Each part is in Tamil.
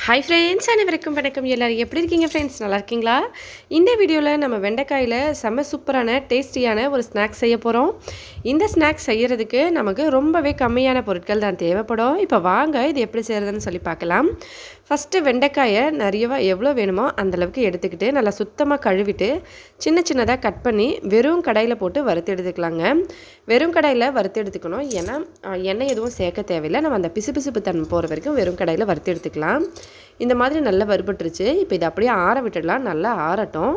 ஹாய் ஃப்ரெண்ட்ஸ், அனைவருக்கும் வணக்கம். எல்லோரும் எப்படி இருக்கீங்க ஃப்ரெண்ட்ஸ்? நல்லா இருக்கீங்களா? இந்த வீடியோவில் நம்ம வெண்டைக்காயில் செம்ம சூப்பரான டேஸ்டியான ஒரு ஸ்நாக்ஸ் செய்ய போகிறோம். இந்த ஸ்நாக்ஸ் செய்கிறதுக்கு நமக்கு ரொம்பவே கம்மியான பொருட்கள் தான் தேவைப்படும். இப்போ வாங்க இது எப்படி செய்கிறதுன்னு சொல்லி பார்க்கலாம். ஃபஸ்ட்டு வெண்டைக்காயை எவ்வளோ வேணுமோ அந்தளவுக்கு எடுத்துக்கிட்டு நல்லா சுத்தமாக கழுவிட்டு சின்ன சின்னதாக கட் பண்ணி வெறும் கடாயில் போட்டு வறுத்து எடுத்துக்கலாங்க. வெறும் கடாயில் வறுத்து எடுத்துக்கணும். ஏன்னா எண்ணெய் எதுவும் சேர்க்க தேவையில்லை. நம்ம அந்த பிசுபிசுப்பு தன்மை போகிற வரைக்கும் வெறும் கடாயில் வறுத்து எடுத்துக்கலாம். இந்த மாதிரி நல்லா வறுபட்டுருச்சு. இப்போ இதை அப்படியே ஆற விட்டுடலாம். நல்லா ஆறட்டும்.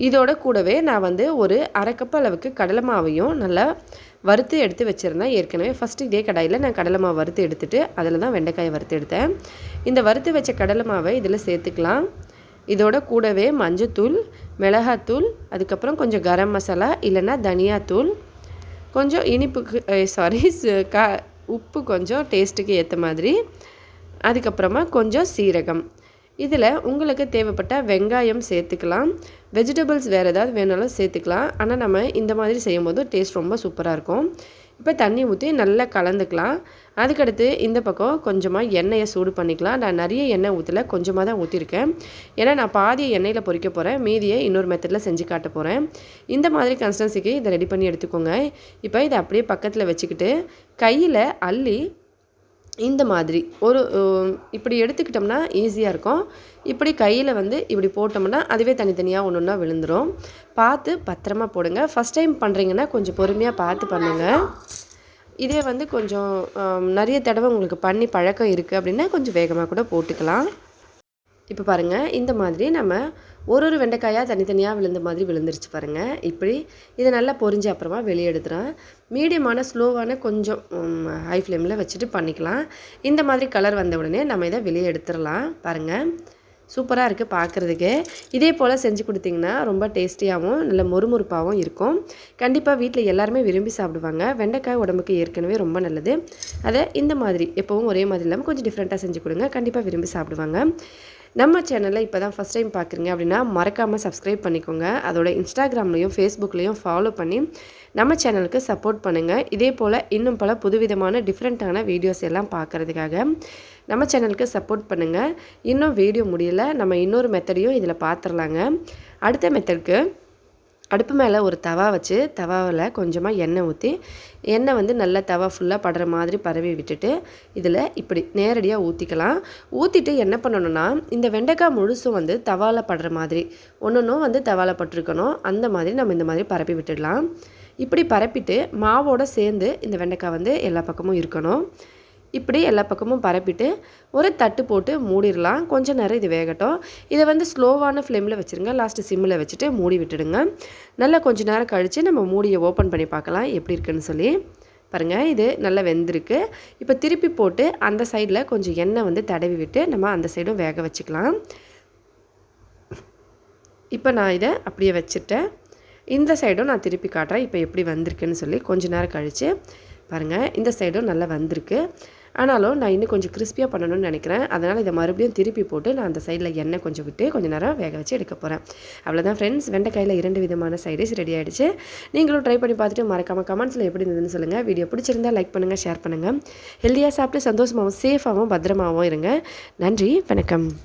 இதோட கூடவே நான் ஒரு அரை கப் அளவுக்கு கடலை மாவையும் நல்லா வறுத்து எடுத்து வச்சுருந்தேன். ஏற்கனவே ஃபஸ்ட்டு இதே கடாயில் நான் கடலை மாவு வறுத்து எடுத்துகிட்டு அதில் தான் வெண்டைக்காயை வறுத்து எடுத்தேன். இந்த வறுத்து வச்ச கடலை மாவை இதில் சேர்த்துக்கலாம். இதோட கூடவே மஞ்சத்தூள், மிளகாத்தூள், அதுக்கப்புறம் கொஞ்சம் கரம் மசாலா இல்லைன்னா தனியாத்தூள், கொஞ்சம் இனிப்புக்கு உப்பு கொஞ்சம் டேஸ்ட்டுக்கு ஏற்ற மாதிரி, அதுக்கப்புறமா கொஞ்சம் சீரகம். இதில் உங்களுக்கு தேவைப்பட்ட வெங்காயம் சேர்த்துக்கலாம். வெஜிடபிள்ஸ் வேறு ஏதாவது வேணாலும் சேர்த்துக்கலாம். ஆனால் நம்ம இந்த மாதிரி செய்யும்போது டேஸ்ட் ரொம்ப சூப்பராக இருக்கும். இப்போ தண்ணி ஊற்றி நல்லா கலந்துக்கலாம். அதுக்கடுத்து இந்த பக்கம் கொஞ்சமாக எண்ணெயை சூடு பண்ணிக்கலாம். நான் நிறைய எண்ணெய் ஊற்றலை, கொஞ்சமாக தான் ஊற்றிருக்கேன். ஏன்னா நான் பாதி எண்ணெயில் பொரிக்க போகிறேன், மீதியை இன்னொரு மெத்தடில் செஞ்சு காட்ட போகிறேன். இந்த மாதிரி கன்சிஸ்டன்சிக்கு இதை ரெடி பண்ணி எடுத்துக்கோங்க. இப்போ இதை அப்படியே பக்கத்தில் வச்சுக்கிட்டு கையில் அள்ளி இந்த மாதிரி இப்படி எடுத்துக்கிட்டோம்னா ஈஸியாக இருக்கும். இப்படி கையில் இப்படி போட்டோம்னா அதுவே தனித்தனியாக ஒன்று ஒன்றா விழுந்துடும். பார்த்து பத்திரமா போடுங்க. ஃபஸ்ட் டைம் பண்ணுறீங்கன்னா கொஞ்சம் பொறுமையாக பார்த்து பண்ணுங்கள். இதே கொஞ்சம் நிறைய தடவை உங்களுக்கு பண்ணி பழக்கம் இருக்குது அப்படின்னா கொஞ்சம் வேகமாக கூட போட்டுக்கலாம். இப்போ பாருங்கள், இந்த மாதிரி நம்ம ஒரு வெண்டைக்காயாக தனித்தனியாக விழுந்த மாதிரி விழுந்துருச்சு பாருங்கள். இப்படி இதை நல்லா பொரிஞ்ச அப்புறமா வெளியே எடுத்துகிறேன். மீடியமான ஸ்லோவான கொஞ்சம் ஹை ஃப்ளேமில் வச்சுட்டு பண்ணிக்கலாம். இந்த மாதிரி கலர் வந்த உடனே நம்ம இதை வெளியே எடுத்துடலாம். பாருங்கள், சூப்பராக இருக்குது பார்க்குறதுக்கு. இதே போல் செஞ்சு கொடுத்திங்கன்னா ரொம்ப டேஸ்டியாகவும் நல்ல மொறுமொறுப்பாகவும் இருக்கும். கண்டிப்பாக வீட்டில் எல்லாருமே விரும்பி சாப்பிடுவாங்க. வெண்டைக்காய் உடம்புக்கு ஏற்கனவே ரொம்ப நல்லது. அதை இந்த மாதிரி எப்போவும் ஒரே மாதிரி இல்லாமல் கொஞ்சம் டிஃப்ரெண்ட்டாக செஞ்சு கொடுங்க. கண்டிப்பாக விரும்பி சாப்பிடுவாங்க. நம்ம சேனலில் இப்போ தான் ஃபஸ்ட் டைம் பார்க்குறீங்க அப்படின்னா மறக்காமல் சப்ஸ்கிரைப் பண்ணிக்கோங்க. அதோட இன்ஸ்டாகிராம்லேயும் ஃபேஸ்புக்லேயும் ஃபாலோ பண்ணி நம்ம சேனலுக்கு சப்போர்ட் பண்ணுங்கள். இதே போல் இன்னும் பல புதுவிதமான டிஃப்ரெண்ட்டான வீடியோஸ் எல்லாம் பார்க்குறதுக்காக நம்ம சேனலுக்கு சப்போர்ட் பண்ணுங்கள். இன்னும் வீடியோ முடியலை, நம்ம இன்னொரு மெத்தடையும் இதில் பார்த்துடலாங்க. அடுத்த மெத்தடுக்கு அடுப்பு மேலே ஒரு தவா வச்சு தவாவில் கொஞ்சமாக எண்ணெய் ஊற்றி எண்ணெய் நல்லா தவா ஃபுல்லாக படுற மாதிரி பரவி விட்டுட்டு இதில் இப்படி நேரடியாக ஊற்றிக்கலாம். ஊற்றிட்டு என்ன பண்ணணும்னா இந்த வெண்டைக்காய் முழுசும் தவாவில் படுற மாதிரி ஒன்றும் தவாவில் பட்டிருக்கணும். அந்த மாதிரி நம்ம இந்த மாதிரி பரப்பி விட்டுடலாம். இப்படி பரப்பிட்டு மாவோடு சேர்ந்து இந்த வெண்டைக்காய் எல்லா பக்கமும் இருக்கணும். இப்படி எல்லா பக்கமும் பரப்பிட்டு ஒரு தட்டு போட்டு மூடிடலாம். கொஞ்சம் நேரம் இது வேகட்டும். இதை ஸ்லோவான ஃப்ளேமில் வச்சுருங்க. லாஸ்ட்டு சிம்மில் வச்சுட்டு மூடி விட்டுடுங்க. நல்லா கொஞ்சம் நேரம் கழித்து நம்ம மூடியை ஓப்பன் பண்ணி பார்க்கலாம் எப்படி இருக்குன்னு சொல்லி. பாருங்கள், இது நல்லா வெந்திருக்கு. இப்போ திருப்பி போட்டு அந்த சைடில் கொஞ்சம் எண்ணெய் தடவி விட்டு நம்ம அந்த சைடும் வேக வச்சுக்கலாம். இப்போ நான் இதை அப்படியே வச்சுட்டேன். இந்த சைடும் நான் திருப்பி காட்டுறேன் இப்போ எப்படி வந்திருக்குன்னு சொல்லி. கொஞ்சம் நேரம் கழித்து பாருங்கள், இந்த சைடும் நல்லா வந்திருக்கு. ஆனாலும் நான் இன்னும் கொஞ்சம் கிறிஸ்பியாக பண்ணணும்னு நினைக்கிறேன். அதனால் இதை மறுபடியும் திருப்பி போட்டு நான் அந்த சைடில் எண்ணெய் கொஞ்சம் விட்டு கொஞ்சம் நேரம் வேக வச்சு எடுக்க போகிறேன். அவ்வளோதான் ஃப்ரெண்ட்ஸ், வெண்டைக்காயில் 2 விதமான சைடிஷ் ரெடி ஆகிடுச்சு. நீங்களும் ட்ரை பண்ணி பார்த்துட்டு மறக்காமல் கமெண்ட்ஸில் எப்படி இருந்ததுன்னு சொல்லுங்கள். வீடியோ பிடிச்சிருந்தால் லைக் பண்ணுங்கள், ஷேர் பண்ணுங்கள். ஹெல்த்தியாக சாப்பிட்டு சந்தோஷமாகவும் சேஃபாகவும் பத்திரமாகவும் இருங்க. நன்றி, வணக்கம்.